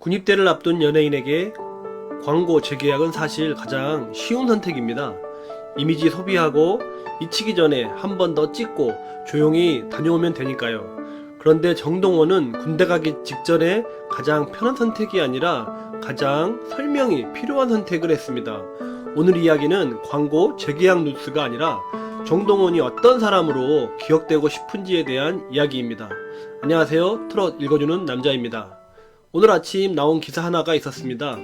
군입대를 앞둔 연예인에게 광고 재계약은 사실 가장 쉬운 선택입니다. 이미지 소비하고 미치기 전에 한 번 더 찍고 조용히 다녀오면 되니까요. 그런데 정동원은 군대 가기 직전에 가장 편한 선택이 아니라 가장 설명이 필요한 선택을 했습니다. 오늘 이야기는 광고 재계약 뉴스가 아니라 정동원이 어떤 사람으로 기억되고 싶은지에 대한 이야기입니다. 안녕하세요. 트롯 읽어주는 남자입니다. 오늘 아침 나온 기사 하나가 있었습니다.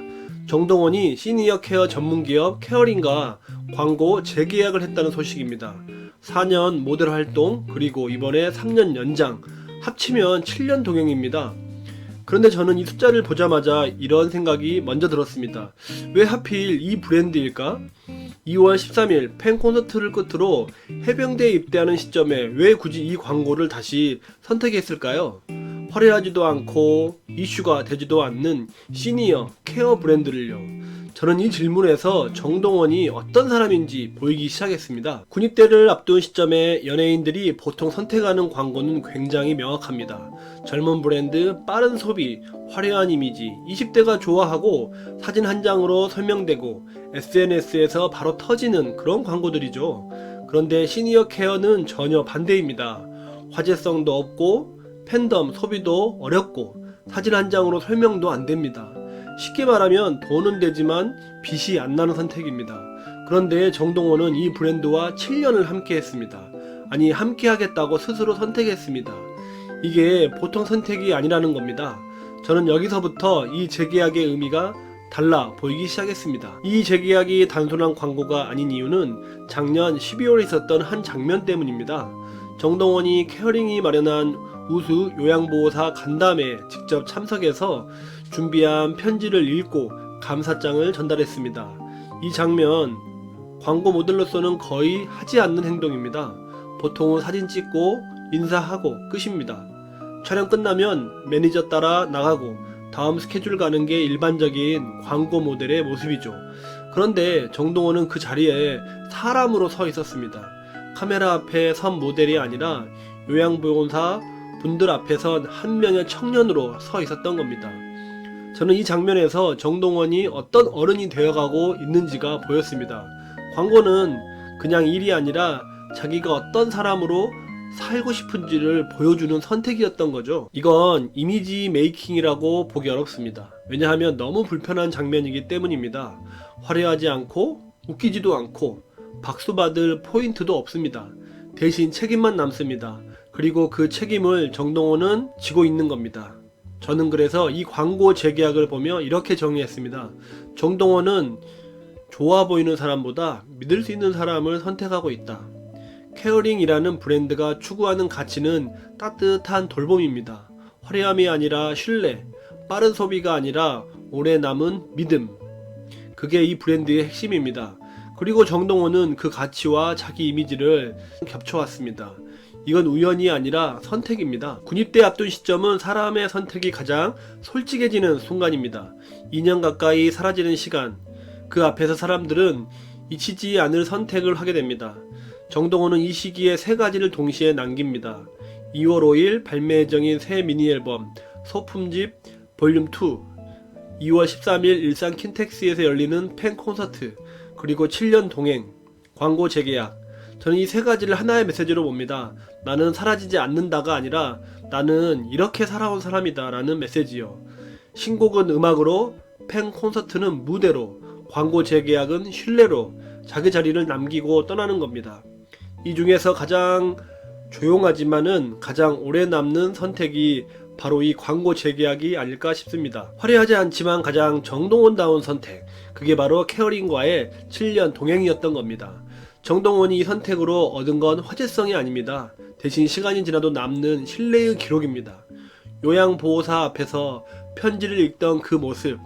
정동원이 시니어 케어 전문기업 케어링과 광고 재계약을 했다는 소식입니다. 4년 모델 활동 그리고 이번에 3년 연장 합치면 7년 동행입니다. 그런데 저는 이 숫자를 보자마자 이런 생각이 먼저 들었습니다. 왜 하필 이 브랜드일까? 2월 13일 팬 콘서트를 끝으로 해병대에 입대하는 시점에 왜 굳이 이 광고를 다시 선택했을까요? 화려하지도 않고 이슈가 되지도 않는 시니어 케어 브랜드를요. 저는 이 질문에서 정동원이 어떤 사람인지 보이기 시작했습니다. 군입대를 앞둔 시점에 연예인들이 보통 선택하는 광고는 굉장히 명확합니다. 젊은 브랜드, 빠른 소비, 화려한 이미지, 20대가 좋아하고 사진 한 장으로 설명되고 SNS에서 바로 터지는 그런 광고들이죠. 그런데 시니어 케어는 전혀 반대입니다. 화제성도 없고 팬덤 소비도 어렵고 사진 한 장으로 설명도 안 됩니다. 쉽게 말하면 돈은 되지만 빛이 안 나는 선택입니다. 그런데 정동원은 이 브랜드와 7년을 함께 했습니다. 아니 함께 하겠다고 스스로 선택했습니다. 이게 보통 선택이 아니라는 겁니다. 저는 여기서부터 이 재계약의 의미가 달라 보이기 시작했습니다. 이 재계약이 단순한 광고가 아닌 이유는 작년 12월에 있었던 한 장면 때문입니다. 정동원이 케어링이 마련한 우수 요양보호사 간담회에 직접 참석해서 준비한 편지를 읽고 감사장을 전달했습니다. 이 장면, 광고 모델로서는 거의 하지 않는 행동입니다. 보통은 사진 찍고 인사하고 끝입니다. 촬영 끝나면 매니저 따라 나가고 다음 스케줄 가는 게 일반적인 광고 모델의 모습이죠. 그런데 정동원은 그 자리에 사람으로 서 있었습니다. 카메라 앞에 선 모델이 아니라 요양보호사 분들 앞에선 한 명의 청년으로 서 있었던 겁니다. 저는 이 장면에서 정동원이 어떤 어른이 되어가고 있는지가 보였습니다. 광고는 그냥 일이 아니라 자기가 어떤 사람으로 살고 싶은지를 보여주는 선택이었던 거죠. 이건 이미지 메이킹이라고 보기 어렵습니다. 왜냐하면 너무 불편한 장면이기 때문입니다. 화려하지 않고 웃기지도 않고 박수 받을 포인트도 없습니다. 대신 책임만 남습니다. 그리고 그 책임을 정동원은 지고 있는 겁니다. 저는 그래서 이 광고 재계약을 보며 이렇게 정의했습니다. 정동원은 좋아 보이는 사람보다 믿을 수 있는 사람을 선택하고 있다. 케어링이라는 브랜드가 추구하는 가치는 따뜻한 돌봄입니다. 화려함이 아니라 신뢰, 빠른 소비가 아니라 오래 남은 믿음. 그게 이 브랜드의 핵심입니다. 그리고 정동원은 그 가치와 자기 이미지를 겹쳐왔습니다. 이건 우연이 아니라 선택입니다. 군입대 앞둔 시점은 사람의 선택이 가장 솔직해지는 순간입니다. 2년 가까이 사라지는 시간, 그 앞에서 사람들은 잊히지 않을 선택을 하게 됩니다. 정동원은 이 시기에 세 가지를 동시에 남깁니다. 2월 5일 발매 예정인 새 미니 앨범 소품집 볼륨 2, 2월 13일 일산 킨텍스에서 열리는 팬 콘서트, 그리고 7년 동행, 광고 재계약. 저는 이 세 가지를 하나의 메시지로 봅니다. 나는 사라지지 않는다가 아니라 나는 이렇게 살아온 사람이다 라는 메시지요. 신곡은 음악으로, 팬 콘서트는 무대로, 광고 재계약은 신뢰로 자기 자리를 남기고 떠나는 겁니다. 이 중에서 가장 조용하지만은 가장 오래 남는 선택이 바로 이 광고 재계약이 아닐까 싶습니다. 화려하지 않지만 가장 정동원다운 선택, 그게 바로 케어링과의 7년 동행이었던 겁니다. 정동원이 이 선택으로 얻은 건 화제성이 아닙니다. 대신 시간이 지나도 남는 신뢰의 기록입니다. 요양보호사 앞에서 편지를 읽던 그 모습,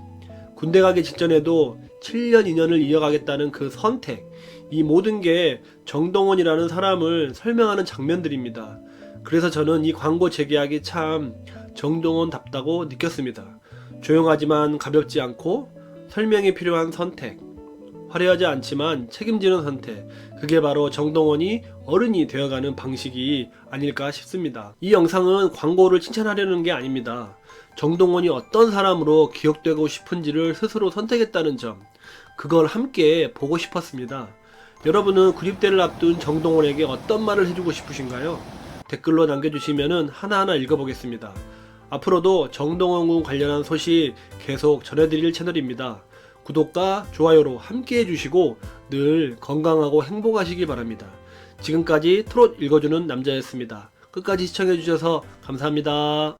군대 가기 직전에도 7년 인연을 이어가겠다는 그 선택, 이 모든 게 정동원이라는 사람을 설명하는 장면들입니다. 그래서 저는 이 광고 재계약이 참 정동원답다고 느꼈습니다. 조용하지만 가볍지 않고 설명이 필요한 선택, 화려하지 않지만 책임지는 선택, 그게 바로 정동원이 어른이 되어가는 방식이 아닐까 싶습니다. 이 영상은 광고를 칭찬하려는 게 아닙니다. 정동원이 어떤 사람으로 기억되고 싶은지를 스스로 선택했다는 점, 그걸 함께 보고 싶었습니다. 여러분은 구립대를 앞둔 정동원에게 어떤 말을 해주고 싶으신가요? 댓글로 남겨주시면 하나하나 읽어보겠습니다. 앞으로도 정동원 군 관련한 소식 계속 전해드릴 채널입니다. 구독과 좋아요로 함께 해주시고 늘 건강하고 행복하시기 바랍니다. 지금까지 트롯 읽어주는 남자였습니다. 끝까지 시청해주셔서 감사합니다.